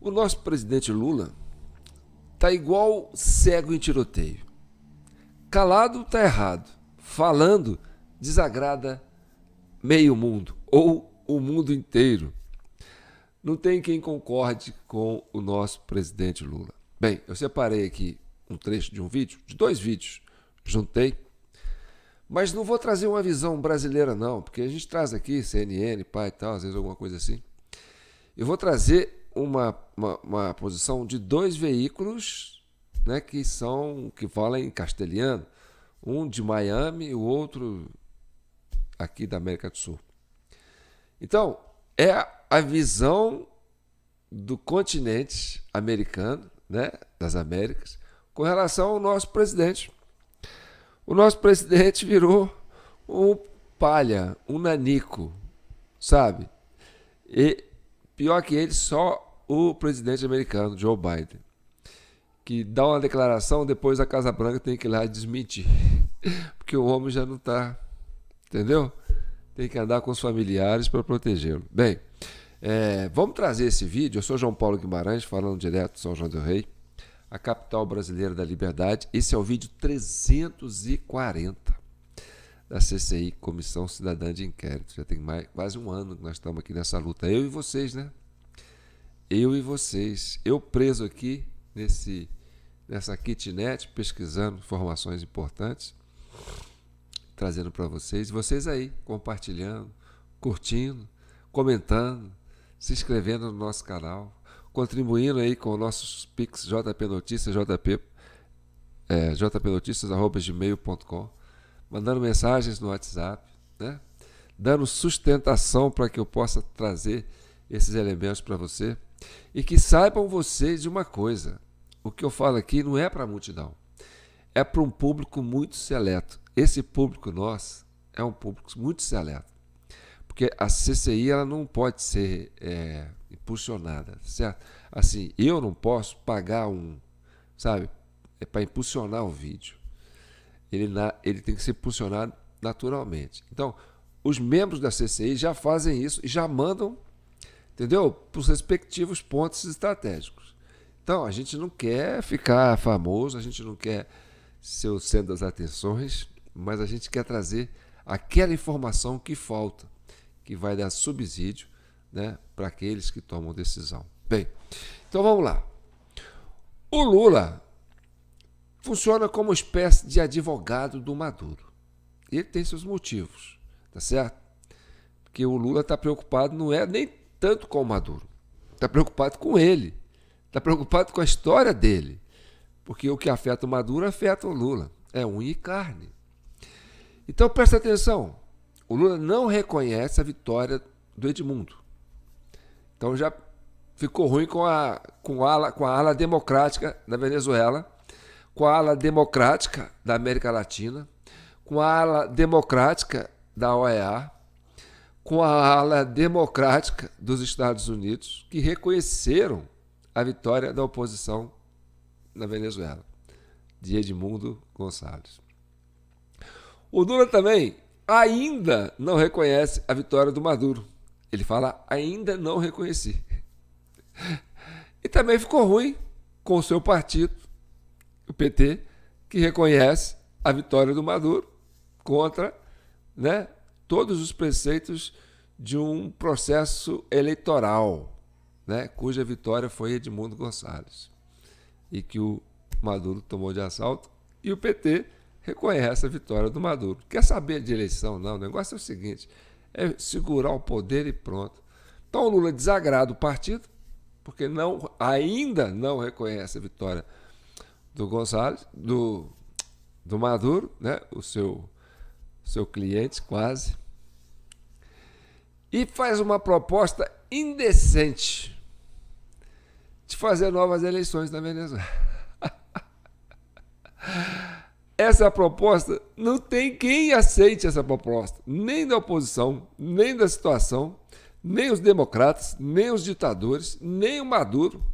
O nosso presidente Lula tá igual cego em tiroteio. Calado tá errado. Falando desagrada meio mundo ou o mundo inteiro. Não tem quem concorde com o nosso presidente Lula. Bem, eu separei aqui um trecho de um vídeo, de 2 vídeos, juntei, mas não vou trazer uma visão brasileira não, porque a gente traz aqui CNN, pai e tal, às vezes alguma coisa assim. Eu vou trazer uma posição de 2 veículos, né, que falam em castelhano, um de Miami e o outro aqui da América do Sul. Então, é a visão do continente americano, né, das Américas, com relação ao nosso presidente. O nosso presidente virou um palha, um nanico, sabe? E pior que ele, só o presidente americano, Joe Biden, que dá uma declaração, depois a Casa Branca tem que ir lá desmentir, porque o homem já não está, entendeu? Tem que andar com os familiares para protegê-lo. Bem, vamos trazer esse vídeo. Eu sou João Paulo Guimarães, falando direto de São João del Rei, a capital brasileira da liberdade. Esse é o vídeo 340 da CCI, Comissão Cidadã de Inquérito. Já tem quase um ano que nós estamos aqui nessa luta. Eu e vocês, né? Eu e vocês. Eu preso aqui nessa kitnet, pesquisando informações importantes, trazendo para vocês. E vocês aí, compartilhando, curtindo, comentando, se inscrevendo no nosso canal, contribuindo aí com nossos Pix, jpnoticias, jpnoticias@gmail.com, mandando mensagens no WhatsApp, né? Dando sustentação para que eu possa trazer esses elementos para você. E que saibam vocês de uma coisa: o que eu falo aqui não é para a multidão, é para um público muito seleto. Esse público nosso é um público muito seleto, porque a CCI ela não pode ser impulsionada, certo? Assim, eu não posso pagar para impulsionar o vídeo. Ele tem que ser impulsionado naturalmente. Então, os membros da CCI já fazem isso e já mandam, entendeu? Para os respectivos pontos estratégicos. Então, a gente não quer ficar famoso, a gente não quer ser o centro das atenções, mas a gente quer trazer aquela informação que falta, que vai dar subsídio, né, para aqueles que tomam decisão. Bem, então vamos lá. O Lula funciona como uma espécie de advogado do Maduro. Ele tem seus motivos, tá certo? Porque o Lula está preocupado, não é nem tanto com o Maduro, está preocupado com ele, está preocupado com a história dele, porque o que afeta o Maduro afeta o Lula, é unha e carne. Então presta atenção, o Lula não reconhece a vitória do Edmundo. Então já ficou ruim com a ala democrática da Venezuela, com a ala democrática da América Latina, com a ala democrática da OEA, com a ala democrática dos Estados Unidos, que reconheceram a vitória da oposição na Venezuela, de Edmundo Gonçalves. O Lula também ainda não reconhece a vitória do Maduro. Ele fala, ainda não reconheci. E também ficou ruim com o seu partido, o PT, que reconhece a vitória do Maduro contra, né, todos os preceitos de um processo eleitoral, né, cuja vitória foi Edmundo Gonçalves, e que o Maduro tomou de assalto, e o PT reconhece a vitória do Maduro. Quer saber de eleição? Não, o negócio é o seguinte, é segurar o poder e pronto. Então o Lula desagrada o partido, porque ainda não reconhece a vitória do Gonçalves, do Maduro, né, o seu cliente quase, e faz uma proposta indecente de fazer novas eleições na Venezuela. Essa proposta, não tem quem aceite essa proposta, nem da oposição, nem da situação, nem os democratas, nem os ditadores, nem o Maduro,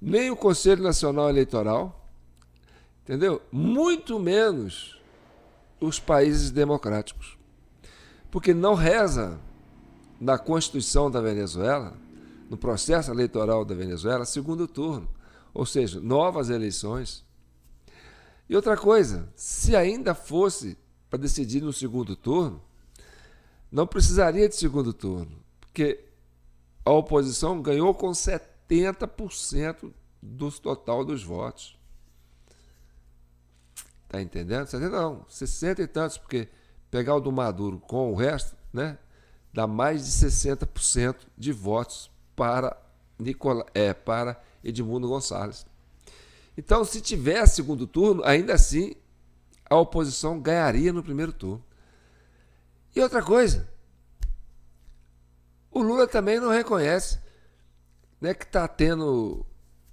nem o Conselho Nacional Eleitoral, entendeu? Muito menos os países democráticos, porque não reza na Constituição da Venezuela, no processo eleitoral da Venezuela, segundo turno, ou seja, novas eleições. E outra coisa, se ainda fosse para decidir no segundo turno, não precisaria de segundo turno, porque a oposição ganhou com 70% do total dos votos. Está entendendo? 70 não, 60 e tantos, porque pegar o do Maduro com o resto, né, dá mais de 60% de votos para Edmundo Gonçalves. Então, se tivesse segundo turno, ainda assim a oposição ganharia no primeiro turno. E outra coisa, o Lula também não reconhece, né, que está tendo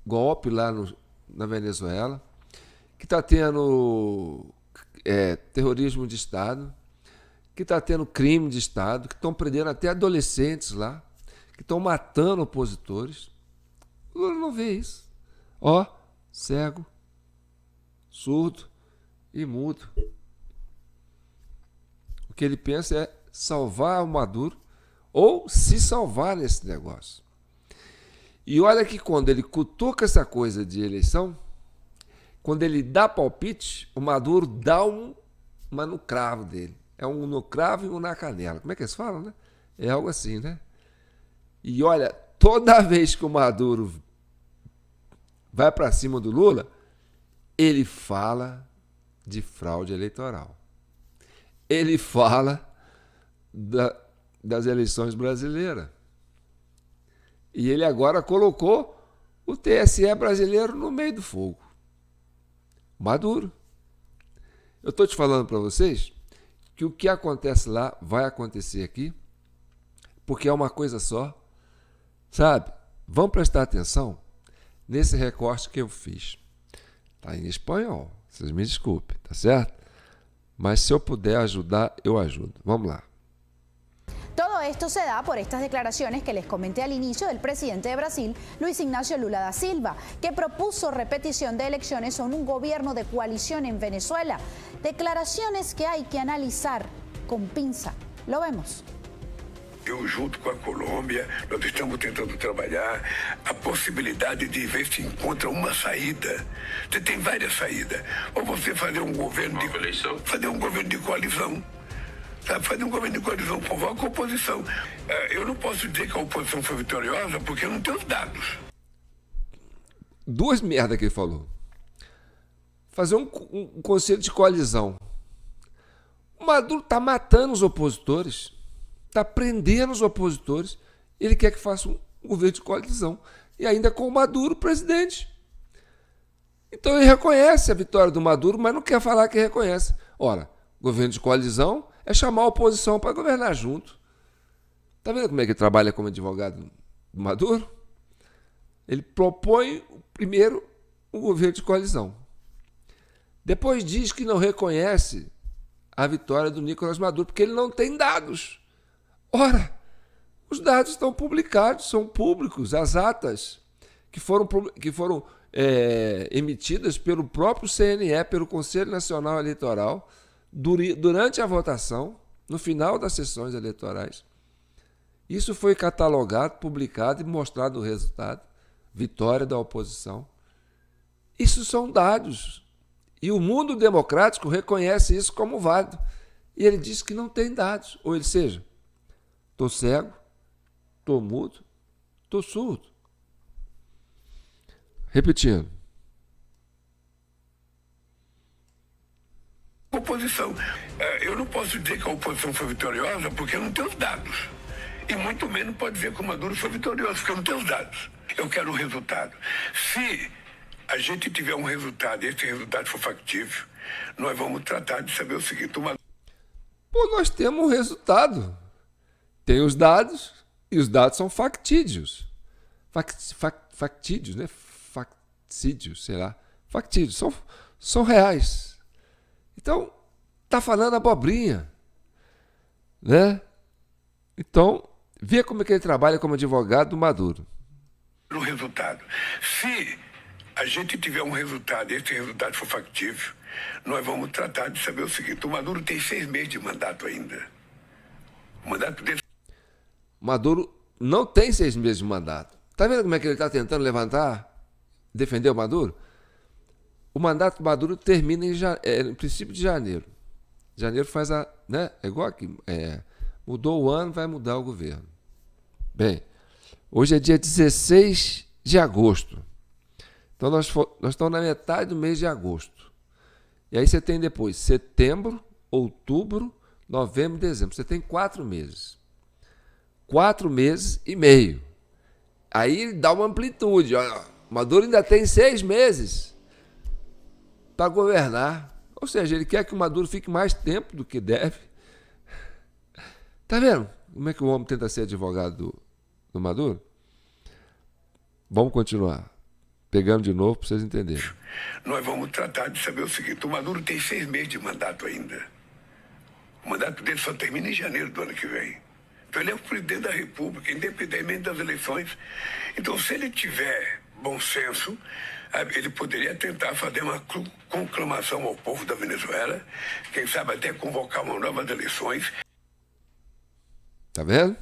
golpe lá na Venezuela, que está tendo terrorismo de Estado, que está tendo crime de Estado, que estão prendendo até adolescentes lá, que estão matando opositores. O Lula não vê isso. Ó, cego, surdo e mudo. O que ele pensa é salvar o Maduro ou se salvar nesse negócio. E olha que quando ele cutuca essa coisa de eleição, quando ele dá palpite, o Maduro dá uma no cravo dele. É um no cravo e um na canela. Como é que eles falam, né? É algo assim, né? E olha, toda vez que o Maduro vai para cima do Lula, ele fala de fraude eleitoral. Ele fala das eleições brasileiras. E ele agora colocou o TSE brasileiro no meio do fogo. Maduro. Eu estou te falando para vocês que o que acontece lá vai acontecer aqui, porque é uma coisa só. Sabe? Vamos prestar atenção nesse recorte que eu fiz. Está em espanhol, vocês me desculpem, tá certo? Mas se eu puder ajudar, eu ajudo. Vamos lá. Todo esto se da por estas declaraciones que les comenté al inicio del presidente de Brasil, Luis Ignacio Lula da Silva, que propuso repetición de elecciones o un gobierno de coalición en Venezuela. Declaraciones que hay que analizar con pinza. Lo vemos. Eu, junto com a Colômbia, nós estamos tentando trabalhar a possibilidade de ver se encontra uma saída. Você tem várias saídas. Ou você fazer um governo de coalizão. Sabe? Fazer um governo de coalizão, convoca a oposição. Eu não posso dizer que a oposição foi vitoriosa porque eu não tenho os dados. Duas merdas que ele falou. Fazer um conselho de coalizão. O Maduro está matando os opositores. Está prendendo os opositores. Ele quer que faça um governo de coalizão. E ainda com o Maduro presidente. Então ele reconhece a vitória do Maduro, mas não quer falar que reconhece. Ora, governo de coalizão é chamar a oposição para governar junto. Está vendo como é que ele trabalha como advogado do Maduro? Ele propõe primeiro um governo de coalizão. Depois diz que não reconhece a vitória do Nicolás Maduro, porque ele não tem dados. Ora, os dados estão publicados, são públicos, as atas que foram emitidas pelo próprio CNE, pelo Conselho Nacional Eleitoral, durante a votação, no final das sessões eleitorais. Isso foi catalogado, publicado e mostrado o resultado. Vitória da oposição. Isso são dados. E o mundo democrático reconhece isso como válido. E ele diz que não tem dados. Ou seja, estou cego, estou mudo, estou surdo. Repetindo. Oposição. Eu não posso dizer que a oposição foi vitoriosa porque eu não tenho os dados. E muito menos pode dizer que o Maduro foi vitorioso porque eu não tenho os dados. Eu quero um resultado. Se a gente tiver um resultado e esse resultado for factível, nós vamos tratar de saber o seguinte. Pô, nós temos um resultado. Tem os dados e os dados são factídios. Factídios, né? Factídios, sei lá. Factídios, são reais. Então, tá falando abobrinha, né? Então, vê como é que ele trabalha como advogado do Maduro. O resultado. Se a gente tiver um resultado e esse resultado for factível, nós vamos tratar de saber o seguinte. O Maduro tem 6 meses de mandato ainda. O mandato dele... Maduro não tem 6 meses de mandato. Está vendo como é que ele está tentando defender o Maduro? O mandato do Maduro termina no princípio de janeiro. Janeiro faz né? É igual aqui. Mudou o ano, vai mudar o governo. Bem, hoje é dia 16 de agosto. Então nós estamos na metade do mês de agosto. E aí você tem depois setembro, outubro, novembro e dezembro. Você tem 4 meses. 4 meses e meio. Aí ele dá uma amplitude. Olha, Maduro ainda tem 6 meses para governar. Ou seja, ele quer que o Maduro fique mais tempo do que deve. Tá vendo como é que o homem tenta ser advogado do Maduro? Vamos continuar. Pegando de novo para vocês entenderem. Nós vamos tratar de saber o seguinte: o Maduro tem 6 meses de mandato ainda. O mandato dele só termina em janeiro do ano que vem. Então ele é o presidente da República, independentemente das eleições. Então, se ele tiver bom senso, ele poderia tentar fazer uma conclamação ao povo da Venezuela, quem sabe até convocar uma novas eleições. Tá vendo?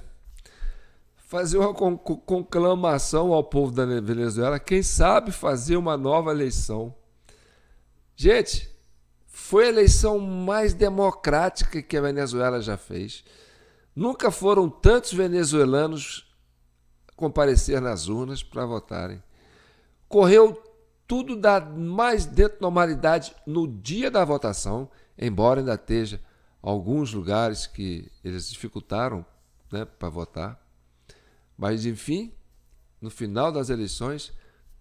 Fazer uma conclamação ao povo da Venezuela, quem sabe fazer uma nova eleição. Gente, foi a eleição mais democrática que a Venezuela já fez. Nunca foram tantos venezuelanos comparecer nas urnas para votarem. Correu tudo mais dentro da normalidade no dia da votação, embora ainda esteja alguns lugares que eles dificultaram, né, para votar. Mas, enfim, no final das eleições,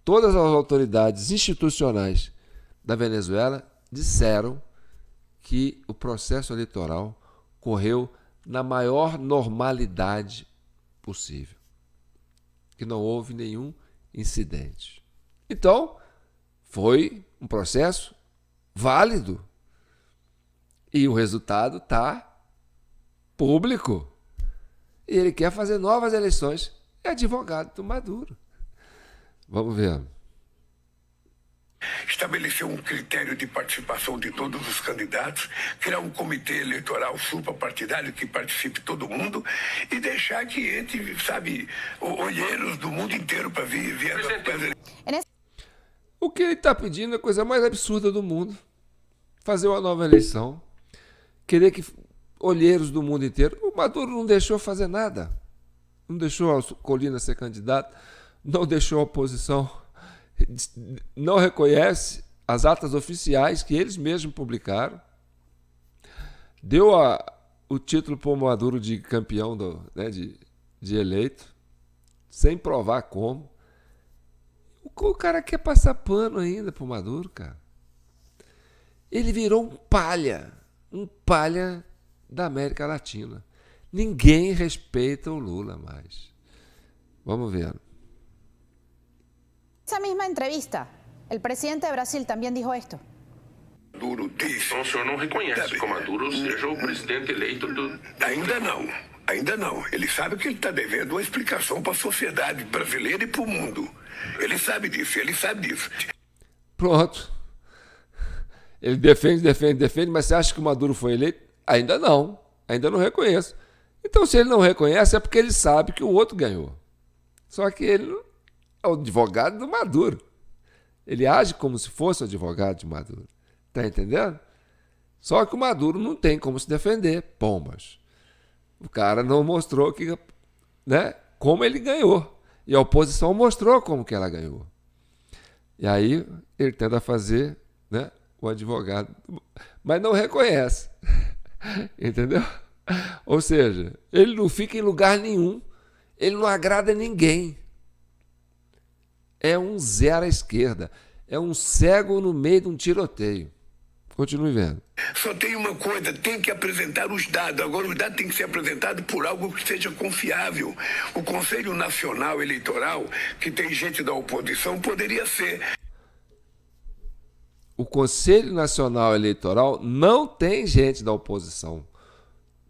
todas as autoridades institucionais da Venezuela disseram que o processo eleitoral correu na maior normalidade possível, que não houve nenhum incidente. Então, foi um processo válido e o resultado está público. E ele quer fazer novas eleições. É advogado do Maduro. Vamos ver. Estabelecer um critério de participação de todos os candidatos, criar um comitê eleitoral suprapartidário que participe todo mundo e deixar que entre, sabe, olheiros do mundo inteiro para vir O que ele está pedindo é a coisa mais absurda do mundo. Fazer uma nova eleição. Querer que olheiros do mundo inteiro. O Maduro não deixou fazer nada. Não deixou a Colina ser candidato. Não deixou a oposição. Não reconhece as atas oficiais que eles mesmos publicaram. Deu o título para o Maduro de campeão de eleito, sem provar como. O cara quer passar pano ainda para o Maduro, cara. Ele virou um palha da América Latina. Ninguém respeita o Lula mais. Vamos ver. Esa misma entrevista, el presidente de Brasil también dijo esto. Maduro disse. Então o senhor não reconhece que o Maduro seja o presidente eleito do... Ainda não. Ele sabe que ele está devendo uma explicação para a sociedade brasileira e para o mundo. Ele sabe disso. Pronto. Ele defende, mas você acha que o Maduro foi eleito? Ainda não reconheço. Então, se ele não reconhece, é porque ele sabe que o outro ganhou. Só que ele é o advogado do Maduro. Ele age como se fosse o advogado de Maduro. Tá entendendo? Só que o Maduro não tem como se defender. Pombas. O cara não mostrou como ele ganhou. E a oposição mostrou como que ela ganhou. E aí ele tenta fazer, o advogado, mas não reconhece. Entendeu? Ou seja, ele não fica em lugar nenhum. Ele não agrada ninguém. É um zero à esquerda. É um cego no meio de um tiroteio. Continue vendo. Só tem uma coisa, tem que apresentar os dados. Agora, os dados têm que ser apresentados por algo que seja confiável. O Conselho Nacional Eleitoral, que tem gente da oposição, poderia ser. O Conselho Nacional Eleitoral não tem gente da oposição.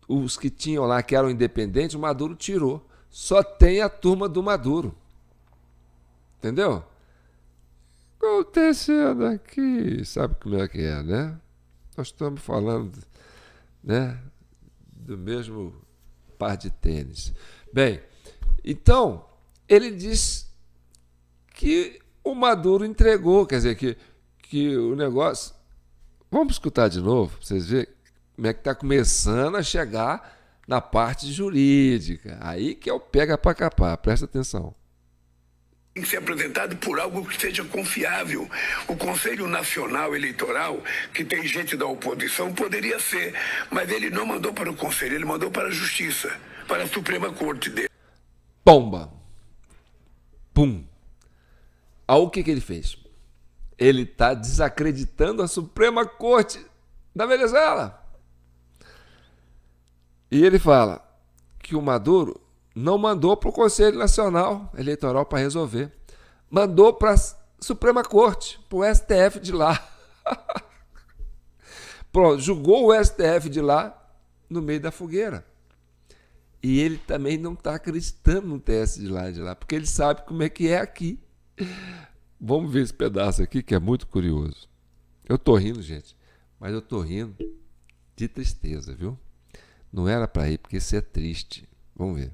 Os que tinham lá, que eram independentes, o Maduro tirou. Só tem a turma do Maduro. Entendeu? Acontecendo aqui, sabe como é que é, né? Nós estamos falando, do mesmo par de tênis. Bem, Então, ele diz que o Maduro entregou, quer dizer, que o negócio... Vamos escutar de novo, para vocês verem como é que está começando a chegar na parte jurídica. Aí que é o pega para capar, presta atenção. Tem que ser apresentado por algo que seja confiável. O Conselho Nacional Eleitoral, que tem gente da oposição, poderia ser, mas ele não mandou para o Conselho, ele mandou para a Justiça, para a Suprema Corte dele. Pomba! Pum! Aí o que ele fez? Ele está desacreditando a Suprema Corte da Venezuela. E ele fala que o Maduro não mandou para o Conselho Nacional Eleitoral para resolver. Mandou para a Suprema Corte, para o STF de lá. Pronto, julgou o STF de lá no meio da fogueira. E ele também não está acreditando no TS de lá, porque ele sabe como é que é aqui. Vamos ver esse pedaço aqui que é muito curioso. Eu tô rindo, gente, mas eu tô rindo de tristeza, viu? Não era para ir, porque isso é triste. Vamos ver.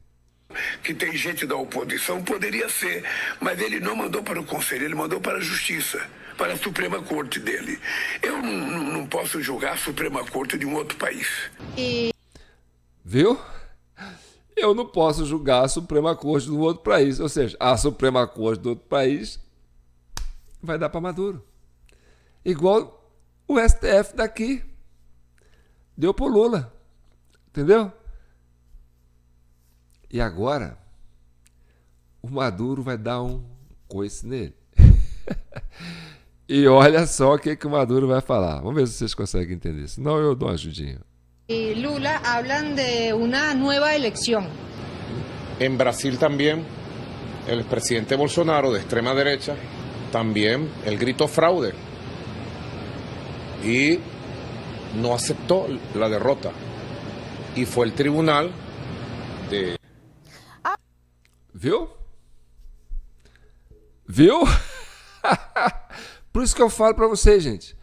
Que tem gente da oposição, poderia ser, mas ele não mandou para o Conselho, ele mandou para a Justiça, para a Suprema Corte dele. Eu não posso julgar a Suprema Corte de um outro país. Viu? Eu não posso julgar a Suprema Corte do outro país. Ou seja, a Suprema Corte do outro país vai dar para Maduro. Igual o STF daqui deu para o Lula. Entendeu? E agora, o Maduro vai dar um coice nele. E olha só o que o Maduro vai falar. Vamos ver se vocês conseguem entender. Senão eu dou uma ajudinha. Y Lula hablan de una nueva elección. En Brasil también, el presidente Bolsonaro, de extrema derecha, también él gritó fraude y no aceptó la derrota. Y fue el tribunal de... Viu? Viu? Por isso que eu falo para vocês, gente.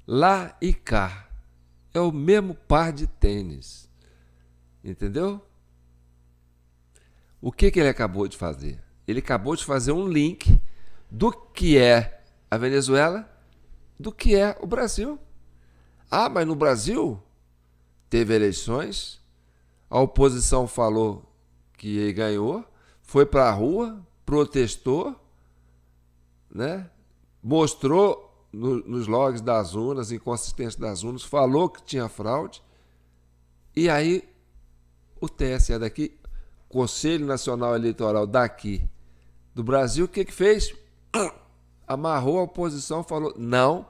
Lá e cá. É o mesmo par de tênis. Entendeu? O que ele acabou de fazer? Ele acabou de fazer um link do que é a Venezuela, do que é o Brasil. Ah, mas no Brasil teve eleições, a oposição falou que ele ganhou, foi para a rua, protestou, né? Mostrou nos logs das urnas, inconsistência das urnas, falou que tinha fraude, e aí o TSE daqui, Conselho Nacional Eleitoral daqui do Brasil, o que fez? Amarrou a oposição, falou, não,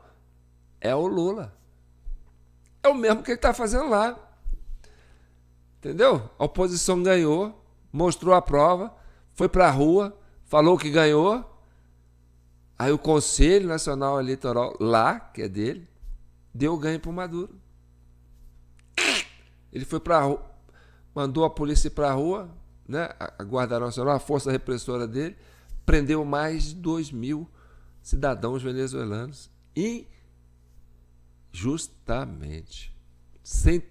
é o Lula. É o mesmo que ele está fazendo lá. Entendeu? A oposição ganhou, mostrou a prova, foi para a rua, falou que ganhou. Aí o Conselho Nacional Eleitoral, lá, que é dele, deu ganho para o Maduro. Ele foi para a rua, mandou a polícia ir para a rua, né? A Guarda Nacional, a força repressora dele, prendeu mais de 2.000 cidadãos venezuelanos injustamente, sem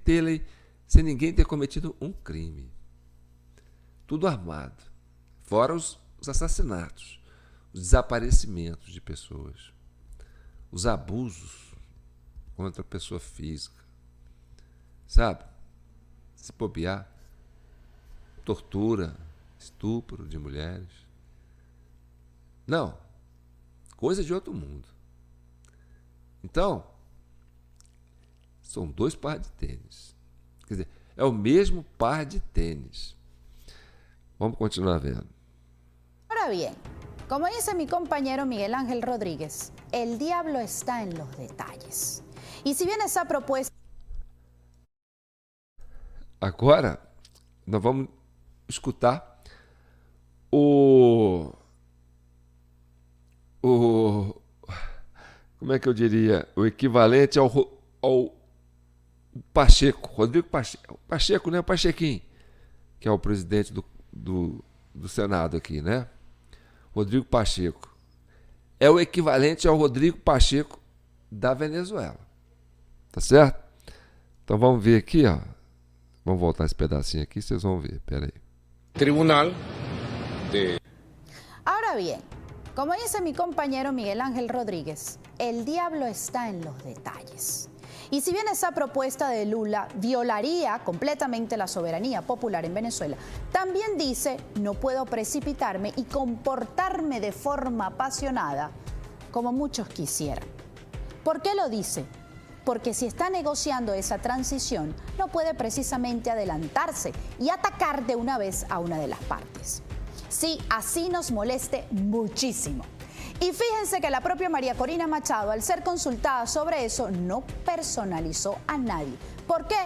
ninguém ter cometido um crime. Tudo armado. Fora os assassinatos, os desaparecimentos de pessoas, os abusos contra a pessoa física, sabe? Se bobear, tortura, estupro de mulheres. Não, coisa de outro mundo. Então, são 2 pares de tênis. Quer dizer, é o mesmo par de tênis. Vamos continuar vendo. Ahora bien, como dice mi compañero Miguel Ángel Rodríguez, el diablo está en los detalles. Y si bien esa propuesta... Agora, nós vamos escutar como é que eu diria? O equivalente ao Pacheco, Rodrigo Pacheco. Pacheco, né? O Pachequinho, que é o presidente do Senado aqui, né? Rodrigo Pacheco. É o equivalente ao Rodrigo Pacheco da Venezuela. Tá certo? Então vamos ver aqui, ó. Vamos voltar esse pedacinho aqui, vocês vão ver. Pera aí. Tribunal Ahora bien, como dice mi compañero Miguel Ángel Rodríguez, el diablo está en los detalles. Y si bien esa propuesta de Lula violaría completamente la soberanía popular en Venezuela, también dice: no puedo precipitarme y comportarme de forma apasionada como muchos quisieran. ¿Por qué lo dice? Porque si está negociando esa transición, no puede precisamente adelantarse y atacar de una vez a una de las partes. Sí, así nos moleste muchísimo. Y fíjense que la propia María Corina Machado, al ser consultada sobre eso, no personalizó a nadie. ¿Por qué?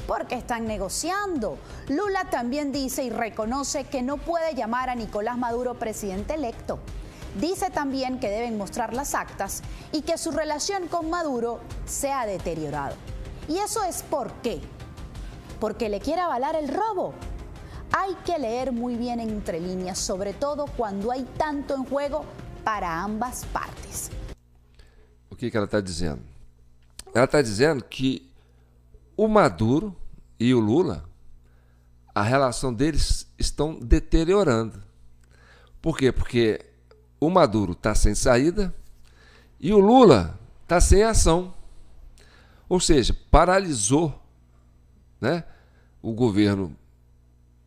Porque están negociando. Lula también dice y reconoce que no puede llamar a Nicolás Maduro presidente electo. Dice también que deben mostrar las actas y que su relación con Maduro se ha deteriorado. ¿Y eso es por qué? Porque le quiere avalar el robo. Hay que leer muy bien entre líneas, sobre todo cuando hay tanto en juego para ambas partes. O que ela está dizendo? Ela está dizendo que o Maduro e o Lula, a relação deles estão deteriorando. Por quê? Porque o Maduro está sem saída e o Lula está sem ação. Ou seja, paralisou, né, o governo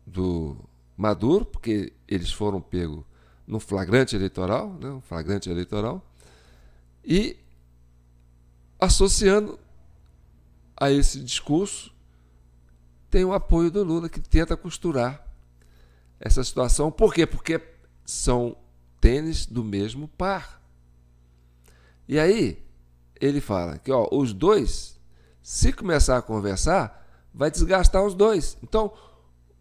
do Maduro, porque eles foram pegos no flagrante eleitoral, né, um flagrante eleitoral, e associando a esse discurso tem o apoio do Lula, que tenta costurar essa situação. Por quê? Porque são tênis do mesmo par. E aí ele fala que os dois, se começar a conversar, vai desgastar os dois. Então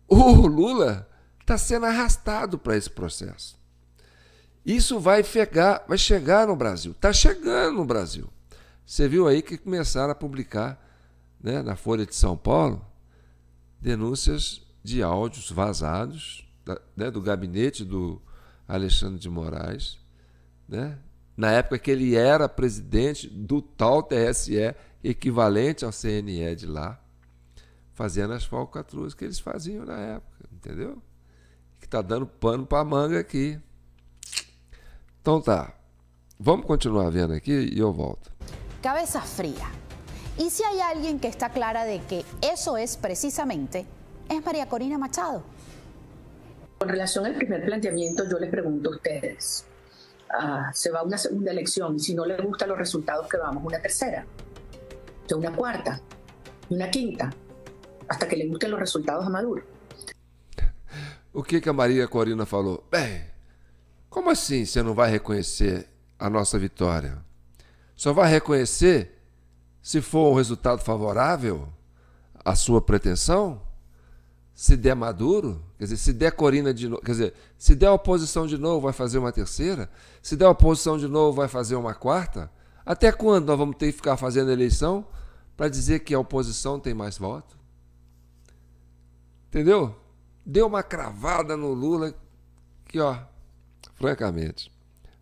o Lula está sendo arrastado para esse processo. Isso vai chegar no Brasil. Está chegando no Brasil. Você viu aí que começaram a publicar, né, na Folha de São Paulo, denúncias de áudios vazados, né, do gabinete do Alexandre de Moraes, né, na época que ele era presidente do tal TSE, equivalente ao CNE de lá, fazendo as falcatruas que eles faziam na época, entendeu? Que está dando pano para manga aqui. Então tá, vamos continuar vendo aqui e eu volto. Cabeza fría. Y si hay alguien que está clara de que eso es precisamente, es María Corina Machado. Con relación al primer planteamiento, yo les pregunto a ustedes, se va a una segunda elección y si no les gustan los resultados, que vamos a una tercera, de una cuarta, una quinta, hasta que le gusten los resultados a Maduro. O que a Maria Corina falou? Bem, como assim você não vai reconhecer a nossa vitória? Só vai reconhecer se for um resultado favorável à sua pretensão? Se der Maduro, quer dizer, se der Corina de novo, quer dizer, se der oposição de novo, vai fazer uma terceira? Se der oposição de novo, vai fazer uma quarta? Até quando nós vamos ter que ficar fazendo eleição para dizer que a oposição tem mais voto? Entendeu? Deu uma cravada no Lula que, francamente,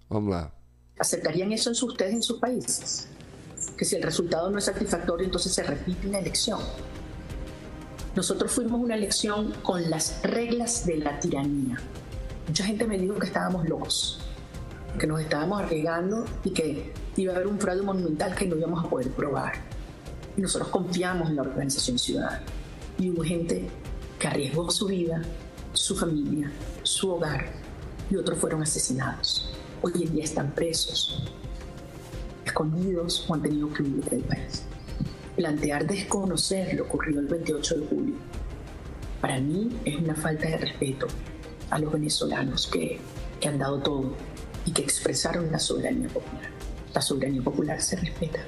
vamos lá. ¿Aceptarían eso ustedes en sus países? Que si el resultado no es satisfactorio, entonces se repite una elección. Nosotros fuimos una elección con las reglas de la tiranía. Mucha gente me dijo que estábamos locos, que nos estábamos arriesgando y que iba a haber un fraude monumental que no íbamos a poder probar. Y nosotros confiamos en la organización ciudadana. Y hubo gente que arriesgó su vida, su familia, su hogar, y otros fueron asesinados. Hoy en día están presos, escondidos o han tenido que huir del país. Plantear desconocer lo ocurrido el 28 de julio, para mí es una falta de respeto a los venezolanos que han dado todo y que expresaron la soberanía popular. La soberanía popular se respeta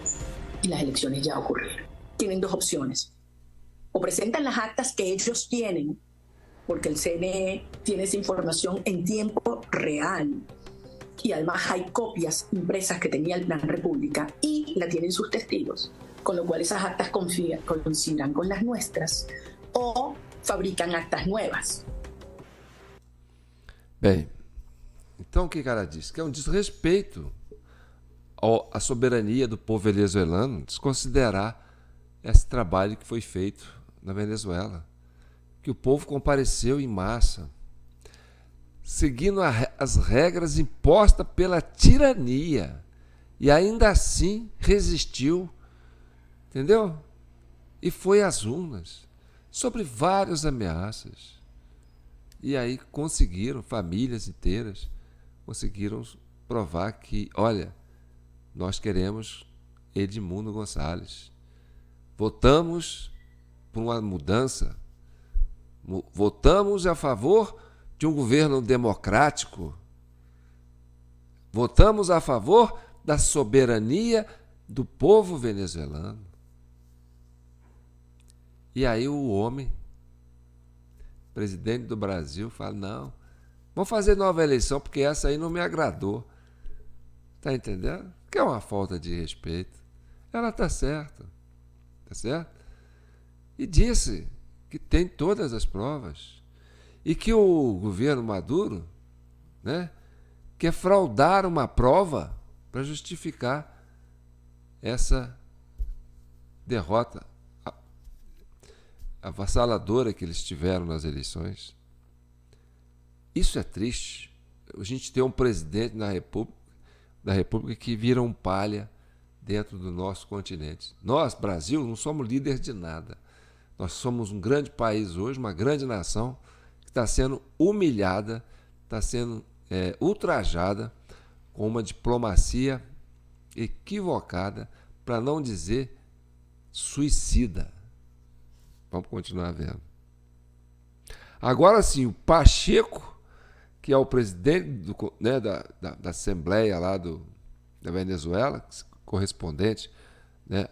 y las elecciones ya ocurrieron. Tienen dos opciones. O presentan las actas que ellos tienen, porque el CNE tiene esa información en tiempo real, y además hay copias impresas que tenía el Plan República y la tienen sus testigos, con lo cual esas actas coincidirán con las nuestras, o fabrican actas nuevas. Bem, então o que ela diz? Que é um desrespeito à soberania do povo venezuelano desconsiderar esse trabalho que foi feito na Venezuela, que o povo compareceu em massa. seguindo as regras impostas pela tirania. E ainda assim resistiu, entendeu? E foi às urnas, sobre várias ameaças. E aí conseguiram, famílias inteiras, conseguiram provar que, olha, nós queremos Edmundo Gonçalves. Votamos por uma mudança, votamos a favor de um governo democrático, votamos a favor da soberania do povo venezuelano. E aí o homem, presidente do Brasil, fala, não, vamos fazer nova eleição porque essa aí não me agradou. Tá entendendo? Que é uma falta de respeito. Ela tá certa. Tá certo? E disse que tem todas as provas. E que o governo Maduro, né, quer fraudar uma prova para justificar essa derrota avassaladora que eles tiveram nas eleições. Isso é triste. A gente tem um presidente da República que vira um palha dentro do nosso continente. Nós, Brasil, não somos líderes de nada. Nós somos um grande país hoje, uma grande nação, que está sendo humilhada, está sendo ultrajada com uma diplomacia equivocada, para não dizer suicida. Vamos continuar vendo. Agora sim, o Pacheco, que é o presidente da Assembleia lá da Venezuela, correspondente, né,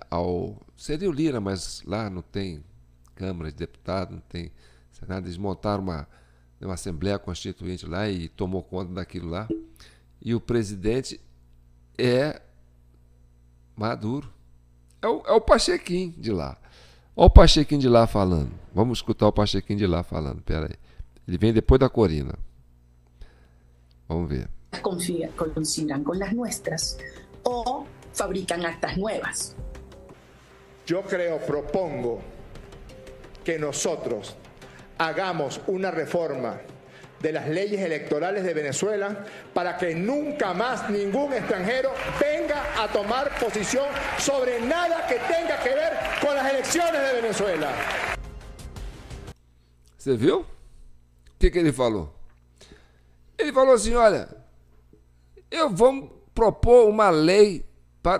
seria o Lira, mas lá não tem Câmara de Deputados, não tem Senado. Eles montaram uma Assembleia Constituinte lá e tomou conta daquilo lá. E o presidente é Maduro. É o Pachequinho de lá. Olha o Pachequinho de lá falando. Vamos escutar o Pachequinho de lá falando. Pera aí. Ele vem depois da Corina. Vamos ver. Coincidan con las nuestras o fabrican actas nuevas. Yo propongo que nosotros hagamos una reforma de las leyes electorales de Venezuela para que nunca más ningún extranjero venga a tomar posición sobre nada que tenga que ver con las elecciones de Venezuela. Você viu? O que ele falou? Ele falou assim, olha, eu vou propor uma lei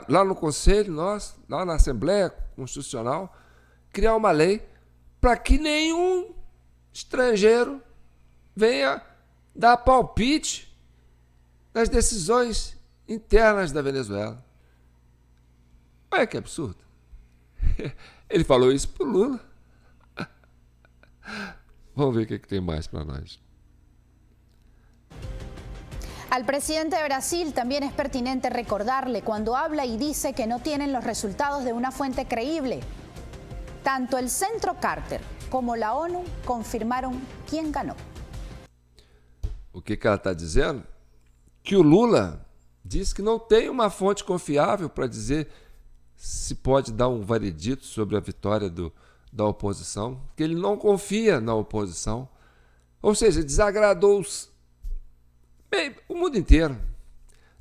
lá no Conselho, lá na Assembleia Constitucional, criar uma lei para que nenhum estrangeiro venha dar palpite nas decisões internas da Venezuela. Olha que absurdo. Ele falou isso pro Lula. Vamos ver o que tem mais para nós. Al presidente de Brasil también es pertinente recordarle cuando habla y dice que no tienen los resultados de una fuente creíble. Tanto el Centro Carter como la ONU confirmaron quién ganó. O que ela está dizendo? Que o Lula diz que não tem uma fonte confiável para dizer se pode dar um veredito sobre a vitória da oposição, que ele não confia na oposição. Ou seja, desagradou o mundo inteiro.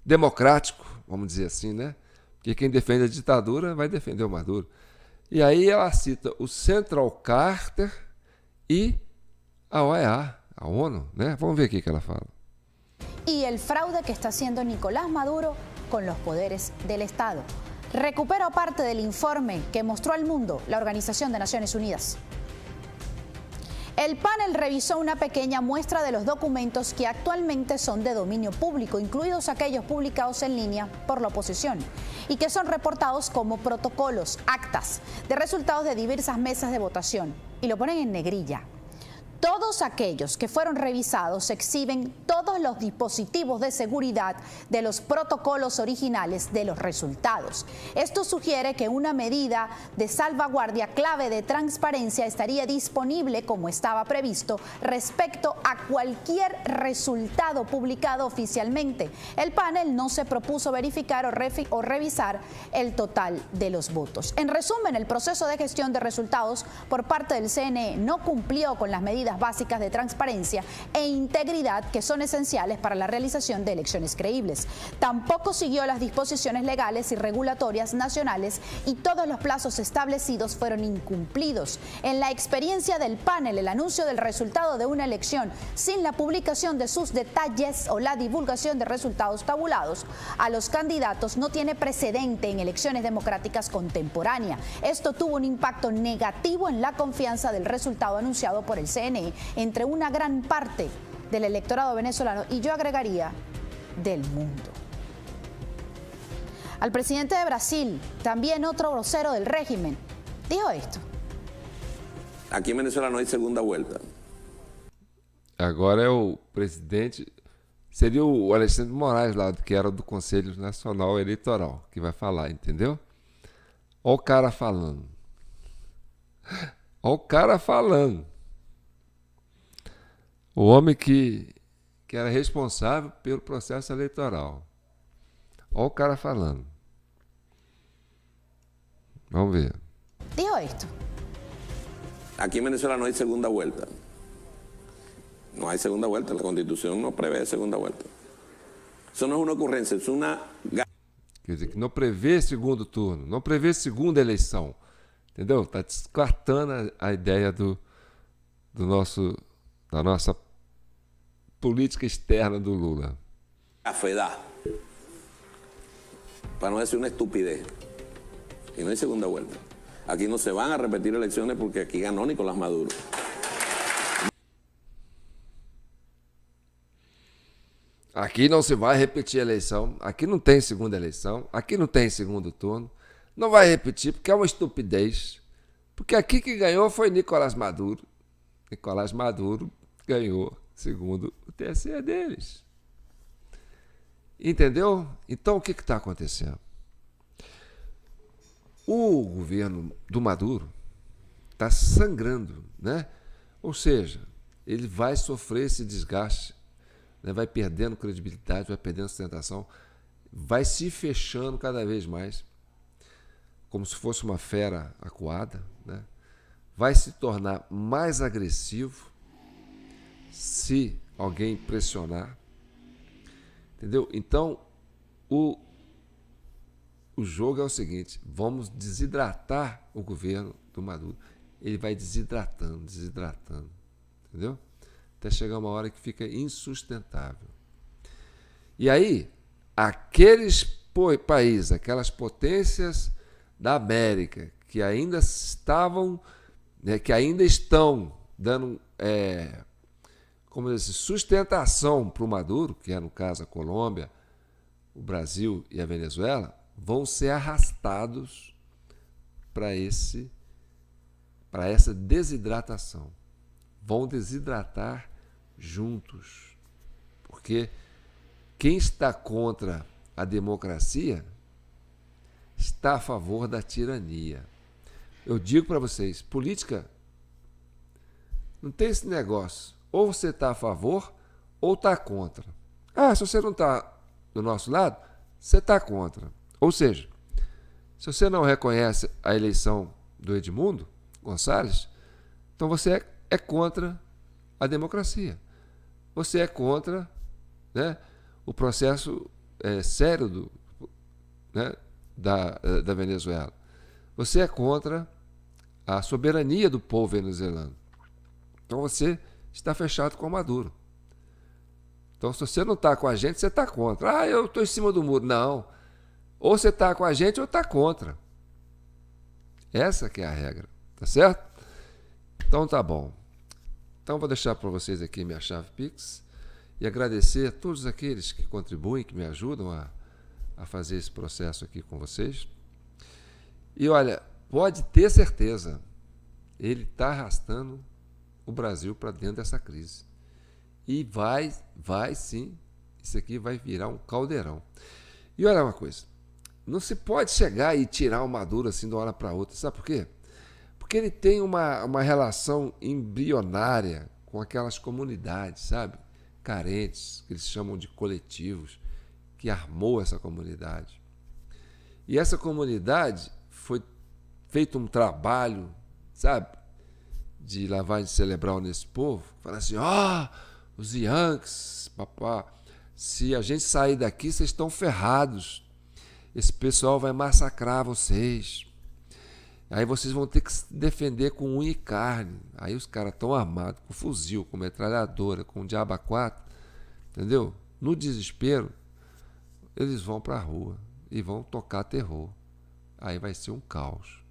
Democrático, vamos dizer assim, né? Porque quem defende a ditadura vai defender o Maduro. E aí ela cita o Central Carter e a OEA, a ONU, né? Vamos ver o que ela fala. Y el fraude que está haciendo Nicolás Maduro con los poderes del Estado. Recupero parte del informe que mostró al mundo la Organización de Naciones Unidas. El panel revisó una pequeña muestra de los documentos que actualmente son de dominio público, incluidos aquellos publicados en línea por la oposición, y que son reportados como protocolos, actas de resultados de diversas mesas de votación, y lo ponen en negrilla. Todos aquellos que fueron revisados exhiben todos los dispositivos de seguridad de los protocolos originales de los resultados. Esto sugiere que una medida de salvaguardia clave de transparencia estaría disponible, como estaba previsto, respecto a cualquier resultado publicado oficialmente. El panel no se propuso verificar o revisar el total de los votos. En resumen, el proceso de gestión de resultados por parte del CNE no cumplió con las medidas medidas básicas de transparencia e integridad que son esenciales para la realización de elecciones creíbles. Tampoco siguió las disposiciones legales y regulatorias nacionales y todos los plazos establecidos fueron incumplidos. En la experiencia del panel, el anuncio del resultado de una elección sin la publicación de sus detalles o la divulgación de resultados tabulados a los candidatos no tiene precedente en elecciones democráticas contemporáneas. Esto tuvo un impacto negativo en la confianza del resultado anunciado por el CNE entre una gran parte del electorado venezolano y yo agregaría del mundo. Al presidente de Brasil, también otro vocero del régimen, dijo esto. Aqui em Venezuela não hay segunda vuelta. Agora é o presidente, seria o Alexandre de Moraes lá, que era do Conselho Nacional Eleitoral, que vai falar, entendeu? Olha o cara falando. Olha o cara falando. O homem que era responsável pelo processo eleitoral. Olha o cara falando. Vamos ver. Dijo esto. Aqui em Venezuela não hay segunda vuelta. No hay segunda vuelta, la Constitución no prevé segunda vuelta. Eso no es una ocurrencia, es una... Quer dizer, que não prevê segundo turno, não prevê segunda eleição. Entendeu? Está descartando a ideia da nossa política externa do Lula. Cafedad. Para no decir una estupidez. Y no hay segunda vuelta. Aquí no se van a repetir elecciones porque aquí ganó Nicolás Maduro. Aqui não se vai repetir a eleição, aqui não tem segunda eleição, aqui não tem segundo turno, não vai repetir porque é uma estupidez, porque aqui que ganhou foi Nicolás Maduro. Nicolás Maduro ganhou, segundo o TSE deles. Entendeu? Então o que está acontecendo? O governo do Maduro está sangrando, né? Ou seja, ele vai sofrer esse desgaste, né? Vai perdendo credibilidade, vai perdendo sustentação, vai se fechando cada vez mais, como se fosse uma fera acuada, né? Vai se tornar mais agressivo se alguém pressionar, entendeu? Então, o jogo é o seguinte: vamos desidratar o governo do Maduro. Ele vai desidratando, entendeu? Até chegar uma hora que fica insustentável. E aí, aqueles países, aquelas potências da América que ainda estavam, né, que ainda estão dando como dizer, sustentação para o Maduro, que é no caso a Colômbia, o Brasil e a Venezuela, vão ser arrastados para essa desidratação. Vão desidratar juntos. Porque quem está contra a democracia está a favor da tirania. Eu digo para vocês, política não tem esse negócio. Ou você está a favor ou está contra. Ah, se você não está do nosso lado, você está contra. Ou seja, se você não reconhece a eleição do Edmundo Gonçalves, então você é contra a democracia. Você é contra, né, o processo sério da Venezuela. Você é contra a soberania do povo venezuelano. Então você está fechado com o Maduro. Então, se você não está com a gente, você está contra. Ah, eu estou em cima do muro. Não. Ou você está com a gente ou está contra. Essa que é a regra. Tá certo? Então, tá bom. Então, vou deixar para vocês aqui minha chave Pix e agradecer a todos aqueles que contribuem, que me ajudam a fazer esse processo aqui com vocês. E, olha, pode ter certeza, ele está arrastando o Brasil para dentro dessa crise. E vai sim, isso aqui vai virar um caldeirão. E olha uma coisa, não se pode chegar e tirar o Maduro assim de uma hora para outra. Sabe por quê? Porque ele tem uma relação embrionária com aquelas comunidades, sabe? Carentes, que eles chamam de coletivos, que armou essa comunidade. E essa comunidade foi feito um trabalho, sabe? de lavagem cerebral nesse povo, fala assim, os Yankees, papá, se a gente sair daqui, vocês estão ferrados. Esse pessoal vai massacrar vocês. Aí vocês vão ter que se defender com unha e carne. Aí os caras estão armados, com fuzil, com metralhadora, com diabo 4, entendeu? No desespero, eles vão para a rua e vão tocar terror. Aí vai ser um caos.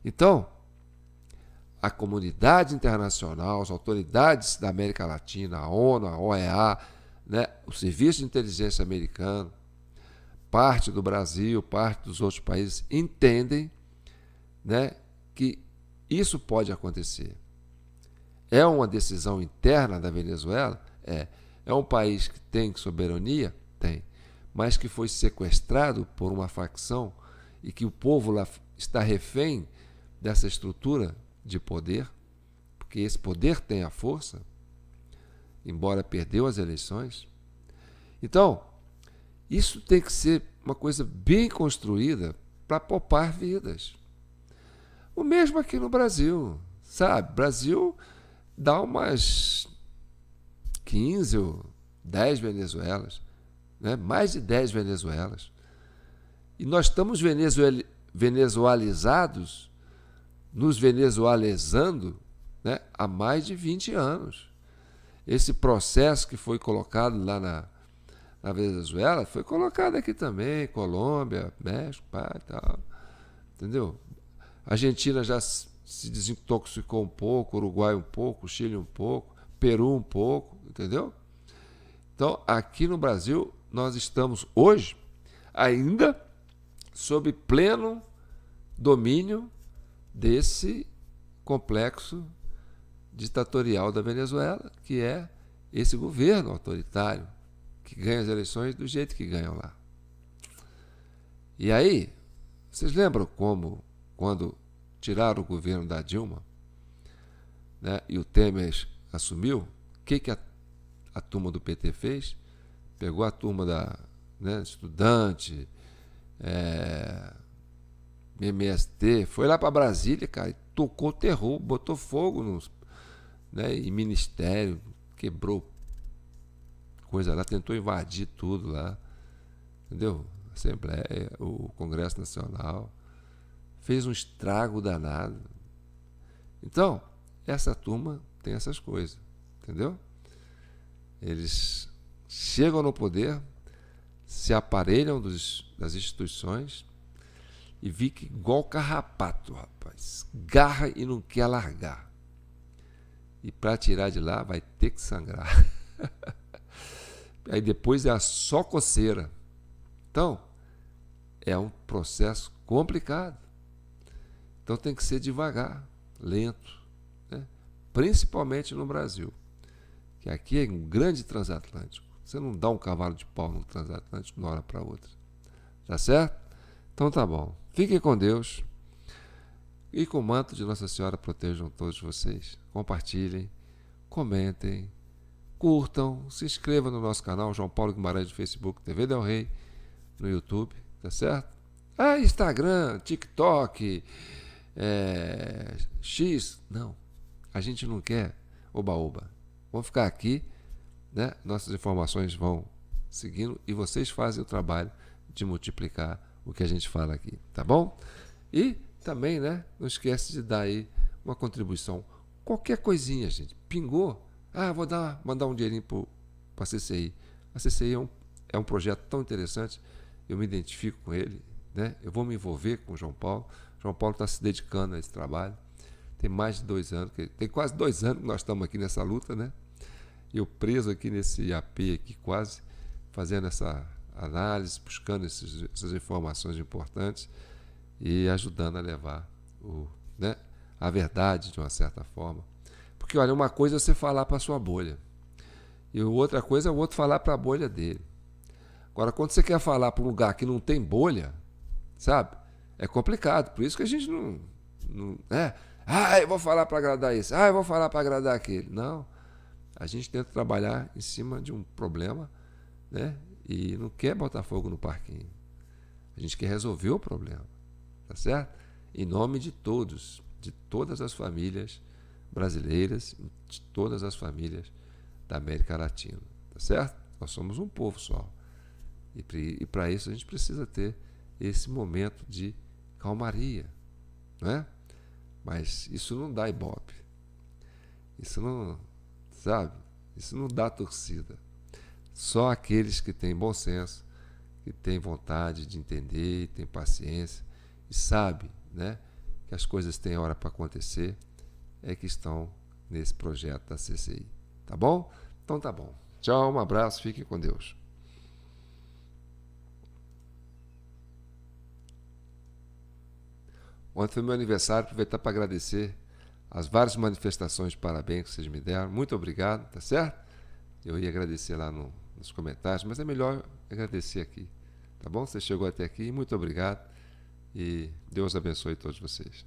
Então, a comunidade internacional, as autoridades da América Latina, a ONU, a OEA, né, o Serviço de Inteligência americano, parte do Brasil, parte dos outros países, entendem, né, que isso pode acontecer. É uma decisão interna da Venezuela? É um país que tem soberania? Tem. Mas que foi sequestrado por uma facção e que o povo lá está refém dessa estrutura de poder, porque esse poder tem a força, embora perdeu as eleições. Então, isso tem que ser uma coisa bem construída para poupar vidas. O mesmo aqui no Brasil, sabe? Brasil dá umas 15 ou 10 Venezuelas, né? Mais de 10 Venezuelas. E nós estamos venezualizados, nos venezualizando, né, há mais de 20 anos. Esse processo que foi colocado lá na Venezuela foi colocado aqui também, Colômbia, México, e tal. Entendeu? A Argentina já se desintoxicou um pouco, Uruguai um pouco, Chile um pouco, Peru um pouco, entendeu? Então, aqui no Brasil, nós estamos hoje ainda sob pleno domínio desse complexo ditatorial da Venezuela, que é esse governo autoritário que ganha as eleições do jeito que ganham lá. E aí, vocês lembram como, quando tiraram o governo da Dilma, né, e o Temer assumiu, o que a turma do PT fez? Pegou a turma da, né, estudante, MST, foi lá para Brasília, cara, e tocou terror, botou fogo nos, né, em ministério, quebrou coisa lá, tentou invadir tudo lá, entendeu? A Assembleia, o Congresso Nacional, fez um estrago danado. Então, essa turma tem essas coisas, entendeu? Eles chegam no poder, se aparelham das instituições e fica igual carrapato, rapaz. Garra e não quer largar. E para tirar de lá vai ter que sangrar. Aí depois é só coceira. Então, é um processo complicado. Então tem que ser devagar, lento, né? Principalmente no Brasil, que aqui é um grande transatlântico. Você não dá um cavalo de pau no transatlântico de uma hora para outra. Tá certo? Então tá bom. Fiquem com Deus e com o manto de Nossa Senhora protejam todos vocês. Compartilhem, comentem, curtam, se inscrevam no nosso canal João Paulo Guimarães do Facebook, TV Del Rey, no YouTube, tá certo? Instagram, TikTok, X, não. A gente não quer oba-oba. Vamos ficar aqui, né? Nossas informações vão seguindo e vocês fazem o trabalho de multiplicar o que a gente fala aqui, tá bom? E também, né, não esquece de dar aí uma contribuição, qualquer coisinha, gente, pingou, vou mandar um dinheirinho para a CCI. A CCI é um projeto tão interessante, eu me identifico com ele, né? Eu vou me envolver com o João Paulo. O João Paulo está se dedicando a esse trabalho, tem mais de 2 anos, tem quase 2 anos que nós estamos aqui nessa luta, né? Eu preso aqui nesse AP aqui, quase, fazendo essa análise, buscando essas informações importantes e ajudando a levar a verdade de uma certa forma. Porque, olha, uma coisa é você falar para a sua bolha e outra coisa é o outro falar para a bolha dele. Agora, quando você quer falar para um lugar que não tem bolha, sabe? É complicado. Por isso que a gente não eu vou falar para agradar esse, eu vou falar para agradar aquele. Não. A gente tenta trabalhar em cima de um problema, né? E não quer botar fogo no parquinho. A gente quer resolver o problema, tá certo? Em nome de todos, de todas as famílias brasileiras e de todas as famílias da América Latina, tá certo? Nós somos um povo só. E para isso a gente precisa ter esse momento de calmaria, né? Mas isso não dá ibope. Isso não, sabe? Isso não dá torcida. Só aqueles que têm bom senso, que têm vontade de entender, têm paciência e sabem, né, que as coisas têm hora para acontecer, é que estão nesse projeto da CCI. Tá bom? Então tá bom. Tchau, um abraço, fiquem com Deus. Ontem foi meu aniversário, aproveitar para agradecer as várias manifestações de parabéns que vocês me deram. Muito obrigado, tá certo? Eu ia agradecer lá nos comentários, mas é melhor agradecer aqui, tá bom? Você chegou até aqui, muito obrigado e Deus abençoe todos vocês.